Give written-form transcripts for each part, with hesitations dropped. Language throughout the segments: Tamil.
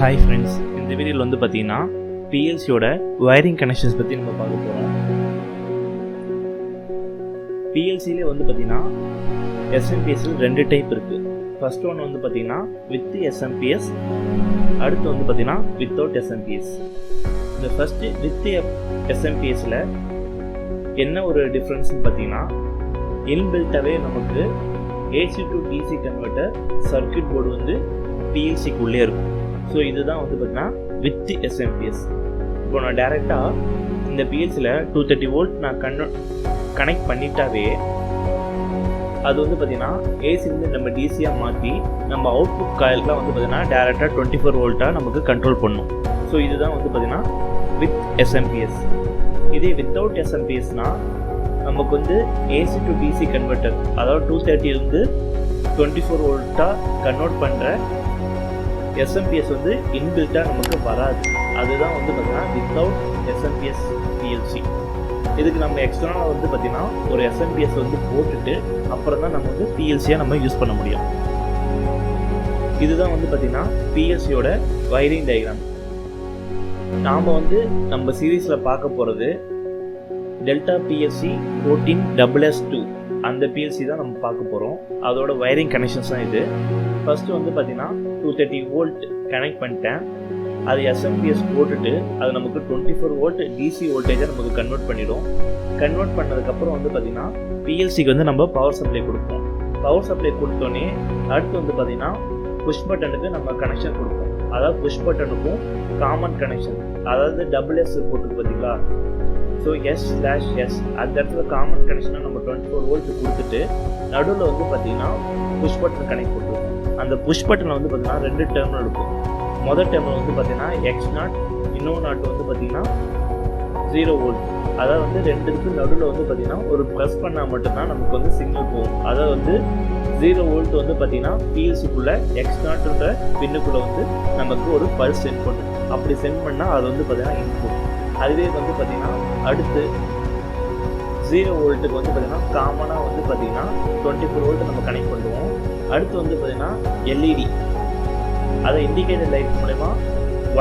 Hi friends, இந்த வீடியோவில் வந்து பார்த்தீங்கன்னா PLCயோட வயரிங் கனெக்ஷன்ஸ் பற்றி நம்ம பார்க்க போகிறோம். PLCலே வந்து பார்த்தீங்கன்னா SMPSல் 2 டைப் இருக்குது. ஃபர்ஸ்ட் ஒன்று வந்து பார்த்தீங்கன்னா வித் SMPS, அடுத்து வந்து பார்த்தீங்கன்னா வித்தவுட் SMPS. இந்த ஃபஸ்ட்டு வித் SMPSல என்ன ஒரு டிஃப்ரென்ஸ்னு பார்த்தீங்கன்னா இன்பில்ட்டாகவே நமக்கு AC to DC converter circuit board வந்து PLCக்குள்ளே இருக்கும். ஸோ இதுதான் வந்து பார்த்தீங்கன்னா வித் SMPS. இப்போ நான் டேரெக்டாக இந்த PLCயில் 230 வோல்ட் நான் கனெக்ட் பண்ணிட்டாவே அது வந்து பார்த்தீங்கன்னா ஏசிலேருந்து நம்ம டிசியாக மாற்றி நம்ம அவுட்புட் காயிலுக்குலாம் வந்து பார்த்தீங்கன்னா டேரெக்டாக 24 வோல்ட்டாக நமக்கு கண்ட்ரோல் பண்ணும். ஸோ இதுதான் வந்து பார்த்தீங்கன்னா வித் SMPS. இதே வித்தவுட் SMPSனால் நமக்கு வந்து AC to DC கன்வெர்ட்டர், அதாவது 230 வந்து 24 வோல்ட்டாக கன்வெர்ட் பண்ணுற SMPS வந்து இன்பில்ட்டாக நமக்கு வராது. அதுதான் வந்து பார்த்தீங்கன்னா வித்தவுட் SMPS PLC. இதுக்கு நம்ம எக்ஸ்டர்னலாக வந்து பார்த்தீங்கன்னா ஒரு SMPS வந்து போட்டுட்டு அப்புறம் தான் நம்ம வந்து PLCயாக நம்ம யூஸ் பண்ண முடியும். இதுதான் வந்து பார்த்தீங்கன்னா PLCயோட வயரிங் டயக்ராம். நாம் வந்து நம்ம சீரீஸில் பார்க்க போகிறது Delta PLC 14SS2 அந்த PLC தான் நம்ம பார்க்க போகிறோம். அதோட வயரிங் கனெக்ஷன்ஸ் தான் இது. ஃபஸ்ட்டு வந்து பார்த்தீங்கன்னா 230 வோல்ட் கனெக்ட் பண்ணிட்டேன். அது SMPS போட்டுட்டு அது நமக்கு 24 வோல்ட் DC வோல்டேஜை நமக்கு கன்வெர்ட் பண்ணிடும். கன்வெர்ட் பண்ணதுக்கப்புறம் வந்து பார்த்தீங்கன்னா PLCக்கு வந்து நம்ம பவர் சப்ளை கொடுப்போம். பவர் சப்ளை கொடுத்தோன்னே அடுத்து வந்து பார்த்தீங்கன்னா புஷ் பட்டனுக்கு நம்ம கனெக்ஷன் கொடுப்போம். அதாவது புஷ் பட்டனுக்கும் காமன் கனெக்ஷன், அதாவது SS போட்டுருக்கு பார்த்தீங்களா. ஸோ S/S அந்த இடத்துல காமன் கனெக்ஷனை நம்ம 24 வோல்ட் கொடுத்துட்டு நடுவில் வந்து பார்த்தீங்கன்னா புஷ் பட்டன் கனெக்ட் கொடுத்துருக்கோம். அந்த புஷ் பட்டனில் வந்து பார்த்தீங்கன்னா 2 டெர்மினல் இருக்கும். முதல் டெர்மினல் வந்து பார்த்தீங்கன்னா X0, இன்னொரு நாட்டு வந்து பார்த்தீங்கன்னா 0 வோல்ட். அதாவது வந்து ரெண்டுக்கு நடுவில் வந்து பார்த்தீங்கன்னா ஒரு ப்ளஸ் பண்ணால் மட்டும்தான் நமக்கு வந்து சிக்னல் போகும். அதாவது வந்து 0 வோல்ட் வந்து பார்த்தீங்கன்னா PLCக்குள்ளே X0ன்ற பின்னுக்குள்ளே வந்து நமக்கு ஒரு பல்ஸ் சென்ட் பண்ணும். அப்படி சென்ட் பண்ணால் அது வந்து பார்த்தீங்கன்னா இன்புட். அதுவே வந்து பார்த்தீங்கன்னா அடுத்து 0 வோல்ட்டுக்கு வந்து பார்த்தீங்கன்னா காமனாக வந்து பார்த்தீங்கன்னா 24 வோல்ட் நம்ம கனெக்ட் பண்ணுவோம். அடுத்து வந்து பார்த்தீங்கன்னா LED, அதை இண்டிகேட்டர் லைட் மூலமா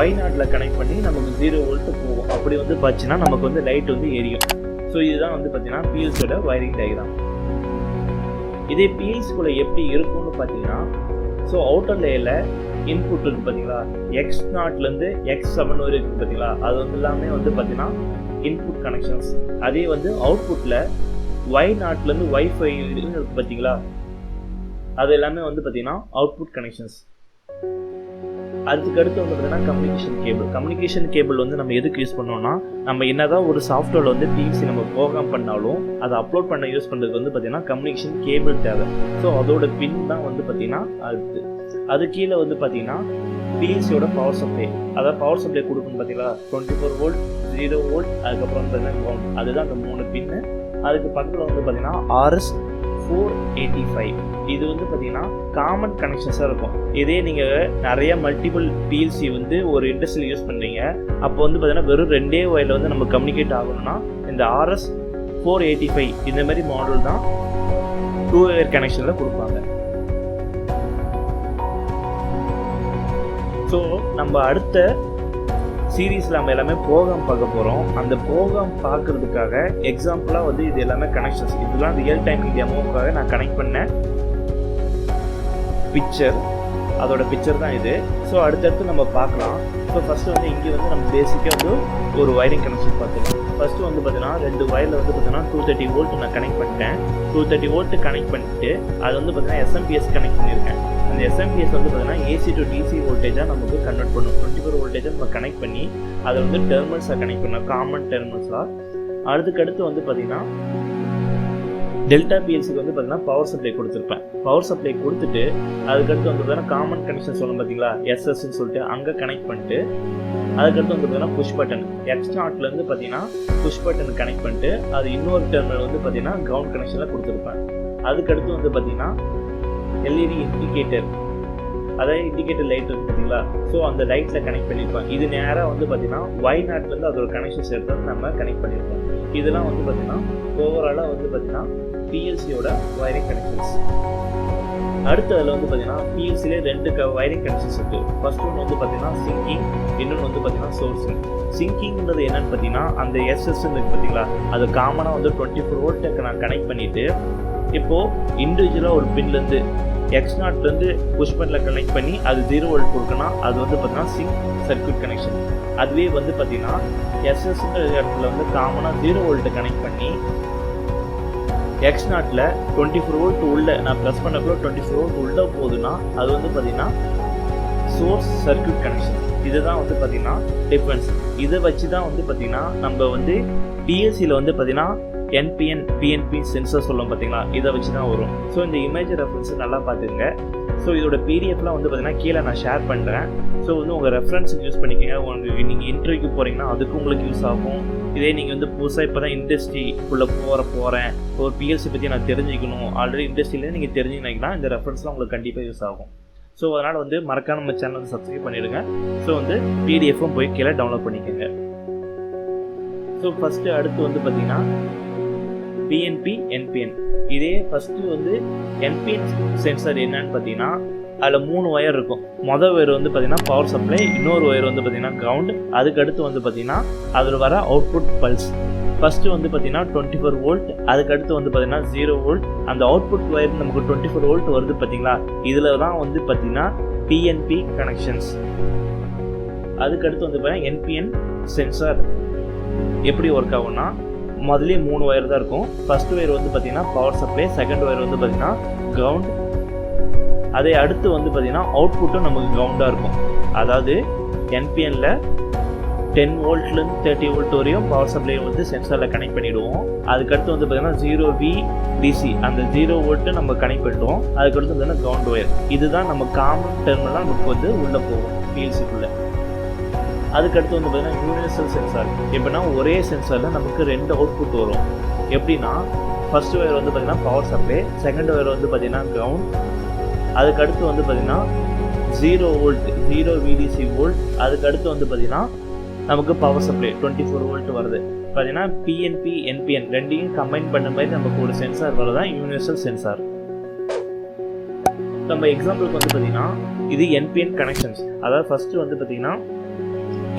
Y0 கனெக்ட் பண்ணி நமக்கு 0 வோல்ட்டு போகும். அப்படி வந்து பார்த்திங்கன்னா நமக்கு வந்து லைட் வந்து எரியும். ஸோ இதுதான் வந்து பார்த்தீங்கன்னா PLCயோட வயரிங் டயக்ராம். இதே PLCக்குள்ளே எப்படி இருக்கும்னு பார்த்தீங்கன்னா, ஸோ அவுட்டர் லேயரில் இன்புட் இருக்குது பார்த்தீங்களா, X0லேருந்து X7 வரை இருக்குது பார்த்தீங்களா, அது வந்து எல்லாமே வந்து பார்த்தீங்கன்னா இன்புட் கனெக்ஷன்ஸ். அதே வந்து அவுட்புட்டில் Y0லேருந்து Y5 இருக்குது பார்த்தீங்களா, அது எல்லாமே வந்து பார்த்தீங்கன்னா அவுட்புட் கனெக்ஷன்ஸ். அதுக்கடுத்து வந்து பார்த்தீங்கன்னா கம்யூனிகேஷன் கேபிள் வந்து நம்ம எதுக்கு யூஸ் பண்ணோம்னா, நம்ம என்னதான் ஒரு சாஃப்ட்வேரில் வந்து PLC நம்ம ப்ரோக்ராம் பண்ணாலும் அதை அப்லோட் பண்ண யூஸ் பண்ணுறதுக்கு வந்து பார்த்தீங்கன்னா கம்யூனிகேஷன் கேபிள் தேவை. ஸோ அதோட பின் தான் வந்து பார்த்தீங்கன்னா அது கீழே வந்து பார்த்தீங்கன்னா PLCயோட பவர் சப்ளை, அதாவது பவர் சப்ளை கொடுக்கணும் பார்த்தீங்களா, 24 வோல்ட், 0 வோல்ட், அதுக்கப்புறம் பார்த்தீங்கன்னா கிரவுண்ட். அதுதான் அந்த 3 பின்னு. அதுக்கு பக்கத்தில் வந்து பார்த்தீங்கன்னா RS485. இது வந்து பார்த்தீங்கன்னா காமன் கனெக்ஷன்ஸாக இருக்கும். இதே நீங்கள் நிறைய மல்டிபிள் PLC வந்து ஒரு இண்டஸ்ட்ரியில் யூஸ் பண்ணுறீங்க, அப்போ வந்து பார்த்தீங்கன்னா வெறும் 2 வயரில் வந்து நம்ம கம்யூனிகேட் ஆகணும்னா இந்த RS485 இந்த மாதிரி மாடல் தான் 2 வயர் கனெக்ஷனில் கொடுப்பாங்க. ஸோ நம்ம அடுத்த சீரீஸில் நம்ம எல்லாமே ப்ரோக்ராம் பார்க்க போகிறோம். அந்த ப்ரோக்ராம் பார்க்குறதுக்காக எக்ஸாம்பிளாக வந்து இது எல்லாமே கனெக்ஷன்ஸ், இதெல்லாம் ரியல் டைம் டெமோவுக்காக நான் கனெக்ட் பண்ண அதோட பிக்சர் தான் இது. ஸோ அடுத்தடுத்து நம்ம பார்க்கலாம். ஸோ ஃபஸ்ட்டு வந்து இங்கே வந்து நம்ம பேசிக்காக வந்து ஒரு வயரிங் கனெக்ஷன் பார்த்துக்கலாம். ஃபஸ்ட்டு வந்து பார்த்தீங்கன்னா 2 வயரில் வந்து பார்த்தீங்கன்னா 230 வோல்ட் நான் கனெக்ட் பண்ணிட்டேன். 230 வோல்ட்டு கனெக்ட் பண்ணிட்டு அது வந்து பார்த்தீங்கன்னா SMPS கனெக்ட் பண்ணியிருக்கேன். அந்த SMPS வந்து பார்த்தீங்கன்னா AC to DC வோல்டேஜாக நமக்கு கன்வெர்ட் பண்ணும். 24 வோல்டேஜாக நம்ம கனெக்ட் பண்ணி அதை வந்து டெர்மினல்ஸாக கனெக்ட் பண்ணோம், காமன் டெர்மினல்ஸாக. அடுத்து வந்து பார்த்தீங்கன்னா Delta PLCக்கு வந்து பார்த்தீங்கன்னா பவர் சப்ளை கொடுத்துருப்பேன். பவர் சப்ளை கொடுத்துட்டு அதுக்கடுத்து வந்து பார்த்தீங்கன்னா காமன் கனெக்ஷன் சொல்லணும் பார்த்தீங்களா, SSன்னு சொல்லிட்டு அங்கே கனெக்ட் பண்ணிட்டு அதுக்கடுத்து வந்து பார்த்தீங்கன்னா புஷ் பட்டன் X0லேருந்து பார்த்தீங்கன்னா புஷ் பட்டன் கனெக்ட் பண்ணிட்டு அது இன்னொரு டெர்மினல் வந்து பார்த்தீங்கன்னா கிரவுண்ட் கனெக்ஷனில் கொடுத்துருப்பேன். அதுக்கடுத்து வந்து பார்த்தீங்கன்னா LED இண்டிகேட்டர், அதாவது இண்டிகேட்டர் லைட் இருக்குது பார்த்தீங்களா, ஸோ அந்த லைட்டில் கனெக்ட் பண்ணியிருப்பேன். இது நேராக வந்து பார்த்தீங்கன்னா Y0லேருந்து அதோட கனெக்ஷன்ஸ் எடுத்து நம்ம கனெக்ட் பண்ணியிருப்போம். இதெல்லாம் வந்து பார்த்தீங்கன்னா ஓவராலாக வந்து பார்த்தீங்கன்னா PLCயோட வயரிங் கனெக்ஷன்ஸ். அடுத்து அதில் வந்து பார்த்தீங்கன்னா பிஎல்சிலே 2 வயரிங் கனெக்ஷன்ஸ் இருக்குது. ஃபர்ஸ்ட் ஒன்று வந்து பார்த்தீங்கன்னா சிங்கிங், இன்னொன்று வந்து பார்த்தீங்கன்னா சோர்சிங். சிங்கிங்கிறது என்னன்னு பார்த்தீங்கன்னா அந்த எஸ்எஸ்ன்னு இருக்குது பார்த்தீங்களா, அது காமனாக வந்து 24 வோல்ட்டுக்கு நான் கனெக்ட் பண்ணிவிட்டு இப்போது இண்டிவிஜுவலாக ஒரு பின்லேருந்து X0லேருந்து புஷ் பட்டனில் கனெக்ட் பண்ணி அது 0 வோல்ட் கொடுக்கணும். அது வந்து பார்த்தீங்கன்னா சிங்க் சர்க்யூட் கனெக்ஷன். அதுவே வந்து பார்த்தீங்கன்னா எஸ்எஸ்ன்ற இடத்துல வந்து காமனாக 0 வோல்ட்டை கனெக்ட் பண்ணி X0ல 24 வோல்ட் உள்ள நான் ப்ரெஸ் பண்ணக்குள்ள 24 வோல்ட் உள்ளே போகுதுன்னா அது வந்து பார்த்தீங்கன்னா சோர்ஸ் சர்க்யூட் கனெக்ஷன். இதுதான் வந்து பார்த்தீங்கன்னா டிஃப்ரென்ஸ். இதை வச்சு தான் வந்து பார்த்தீங்கன்னா நம்ம வந்து பிஎல்சியில் வந்து பார்த்தீங்கன்னா NPN PNP சென்சர் சொல்லும் பார்த்தீங்களா, இதை வச்சு தான் வரும். ஸோ இந்த இமேஜ் ரெஃபரன்ஸ் நல்லா பார்த்துங்க. ஸோ இதோட பிடிஎஃப்லாம் வந்து பார்த்தீங்கன்னா கீழே நான் ஷேர் பண்ணுறேன். ஸோ வந்து உங்கள் ரெஃபரன்ஸுக்கு யூஸ் பண்ணிக்கோங்க. உங்களுக்கு நீங்கள் இன்டர்வியூக்கு போகிறீங்கன்னா அதுக்கு உங்களுக்கு யூஸ் ஆகும். இதே நீங்கள் வந்து புதுசாக இப்போ தான் இண்டஸ்ட்ரிக்குள்ளே போகிறேன், ஒரு பிஎல்சி பற்றி நான் தெரிஞ்சுக்கணும், ஆல்ரெடி இண்டஸ்ட்ரியிலே நீங்கள் தெரிஞ்சுக்கினீங்கன்னா இந்த ரெஃபரன்ஸ்லாம் உங்களுக்கு கண்டிப்பாக யூஸ் ஆகும். ஸோ அதனால் வந்து மறக்காம நம்ம சேனல் வந்து சப்ஸ்கிரைப் பண்ணிவிடுங்க. ஸோ வந்து பிடிஎஃப்பும் போய் கீழே டவுன்லோட் பண்ணிக்கோங்க. ஸோ ஃபஸ்ட்டு அடுத்து வந்து பார்த்தீங்கன்னா PNP NPN. இதே ஃபஸ்ட்டு வந்து NPN சென்சார் என்னன்னு பார்த்தீங்கன்னா அதில் 3 ஒயர் இருக்கும். மொதல் ஒயர் வந்து பார்த்தீங்கன்னா பவர் சப்ளை, இன்னொரு ஒயர் வந்து பார்த்தீங்கன்னா கிரவுண்ட், அதுக்கடுத்து வந்து பார்த்தீங்கன்னா அதில் வர அவுட்புட் பல்ஸ். ஃபஸ்ட்டு வந்து பார்த்தீங்கன்னா 24 வோல்ட், அதுக்கடுத்து வந்து பார்த்தீங்கன்னா 0 வோல்ட். அந்த அவுட்புட் ஒயர் நமக்கு 24 வோல்ட் வருது பார்த்தீங்களா, இதில் தான் வந்து பார்த்தீங்கன்னா PNP கனெக்ஷன்ஸ். அதுக்கடுத்து வந்து பார்த்தீங்கன்னா NPN சென்சார் எப்படி ஒர்க் ஆகும்னா முதலே 3 ஒயர் தான் இருக்கும். ஃபர்ஸ்ட் ஒயர் வந்து பார்த்தீங்கன்னா பவர் சப்ளை, செகண்ட் ஒயர் வந்து பார்த்தீங்கன்னா கிரவுண்ட், அதே அடுத்து வந்து பார்த்தீங்கன்னா அவுட்புட்டும் நமக்கு கிரவுண்டாக இருக்கும். அதாவது NPNல 10 வோல்ட்லேருந்து 30 வோல்ட் வரையும் பவர் சப்ளை வந்து சென்சாரில் கனெக்ட் பண்ணிவிடுவோம். அதுக்கடுத்து வந்து பார்த்தீங்கன்னா 0VDC அந்த 0 வோல்ட்டு நம்ம கனெக்ட் பண்ணிவிடுவோம். அதுக்கடுத்து பார்த்தீங்கன்னா கிரவுண்ட் ஒயர். இதுதான் நம்ம காமன் டெர்மினலாக நமக்கு வந்து உள்ளே போகும் பிஎல்சிக்குள்ளே. அதுக்கடுத்து வந்து பார்த்தீங்கன்னா யூனிவர்சல் சென்சார். எப்படின்னா ஒரே சென்சாரில் நமக்கு 2 அவுட்புட் வரும். எப்படின்னா ஃபர்ஸ்ட் ஒயர் வந்து பார்த்தீங்கன்னா பவர் சப்ளை, செகண்ட் ஒயர் வந்து பார்த்தீங்கன்னா கிரவுண்ட், அதுக்கடுத்து வந்து பார்த்தீங்கன்னா 0 வோல்ட் 0VDC வோல்ட், அதுக்கடுத்து வந்து பார்த்தீங்கன்னா நமக்கு பவர் சப்ளை 24 வோல்ட் வருது. பார்த்தீங்கன்னா PNP NPN ரெண்டையும் கம்பைன் பண்ண மாதிரி நமக்கு ஒரு சென்சார் வரதான் யூனிவர்சல் சென்சார். நம்ம எக்ஸாம்பிளுக்கு வந்து பார்த்தீங்கன்னா இது NPN கனெக்ஷன்ஸ். அதாவது ஃபஸ்ட்டு வந்து பார்த்தீங்கன்னா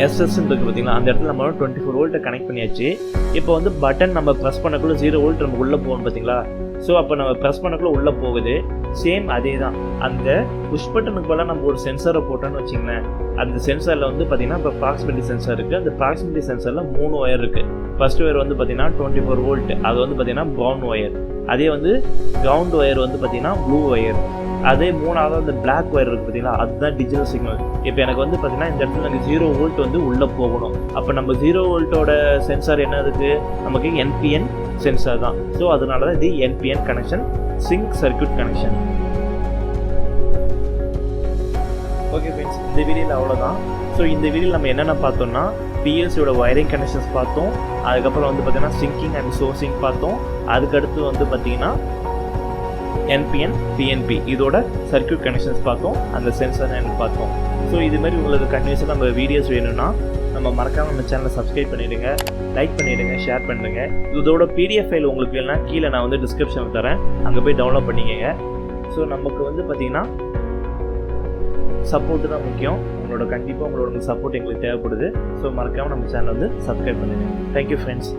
எஸ்எஸ்ன்னு இருக்குது பார்த்தீங்களா, அந்த இடத்துல நம்ம 24 வோல்ட்டை கனெக்ட் பண்ணியாச்சு. இப்போ வந்து பட்டன் நம்ம ப்ரெஸ் பண்ணக்குள்ள 0 வோல்ட் நம்ம உள்ளே போகணும் பார்த்தீங்களா. ஸோ அப்போ நம்ம ப்ரெஸ் பண்ணக்குள்ள உள்ளே போகுது. சேம் அதே தான். அந்த புஷ் பட்டனுக்கு போல நம்ம ஒரு சென்சாரை போட்டோன்னு வச்சிங்களேன், அந்த சென்சாரில் வந்து பார்த்தீங்கன்னா இப்போ ப்ராக்சிமிட்டி சென்சார் இருக்குது. அந்த ப்ராக்சிமிட்டி சென்சாரில் 3 ஒயர் இருக்குது. ஃபர்ஸ்ட் ஒயர் வந்து பார்த்தீங்கன்னா 24 வோல்ட், அது வந்து பார்த்தீங்கன்னா ப்ரௌன் ஒயர். அதே வந்து கிரவுண்ட் ஒயர் வந்து பார்த்தீங்கன்னா ப்ளூ ஒயர். அதே மூணாவது அந்த பிளாக் ஒயர் இருக்குது பார்த்தீங்களா, அதுதான் டிஜிட்டல் சிக்னல். இப்போ எனக்கு வந்து பார்த்தீங்கன்னா இந்த இடத்துல எனக்கு 0 வோல்ட் வந்து உள்ளே போகணும். அப்போ நம்ம 0 வோல்ட்டோட சென்சார் என்னதுக்கு, நமக்கு NPN சென்சார் தான். ஸோ அதனால தான் இது NPN connection, sink circuit connection. Okay friends, இந்த வீடியோவில் அவ்வளோதான். ஸோ இந்த வீடியோவில் நம்ம என்னென்ன பார்த்தோம்னா பிஎல்சியோட வயரிங் கனெக்ஷன்ஸ் பார்த்தோம். அதுக்கப்புறம் வந்து பார்த்தீங்கன்னா சிங்கிங் அண்ட் சோர்சிங் பார்த்தோம். அதுக்கடுத்து வந்து பார்த்தீங்கன்னா NPN PNP இதோட சர்க்யூட் கனெக்ஷன்ஸ் பார்த்தோம், அந்த சென்சார் என்ன பார்த்தோம். ஸோ இது மாதிரி உங்களுக்கு கண்டினியூஸாக நம்ம வீடியோஸ் வேணும்னா நம்ம மறக்காமல் நம்ம சேனலை சப்ஸ்கிரைப் பண்ணிவிடுங்க, லைக் பண்ணிவிடுங்க, ஷேர் பண்ணுங்க. இதோட PDF ஃபைல் உங்களுக்கு வேணும்னா கீழே நான் வந்து டிஸ்கிரிப்ஷனில் தரேன், அங்கே போய் டவுன்லோட் பண்ணிக்கங்க. ஸோ நமக்கு வந்து பார்த்தீங்கன்னா சப்போர்ட்டு தான் முக்கியம். கண்டிப்பாக உங்களோட சப்போர்ட் எங்களுக்கு தேவைப்படுது. ஸோ மறக்காமல் நம்ம சேனலை வந்து சப்ஸ்கிரைப் பண்ணுங்கள். Thank you friends.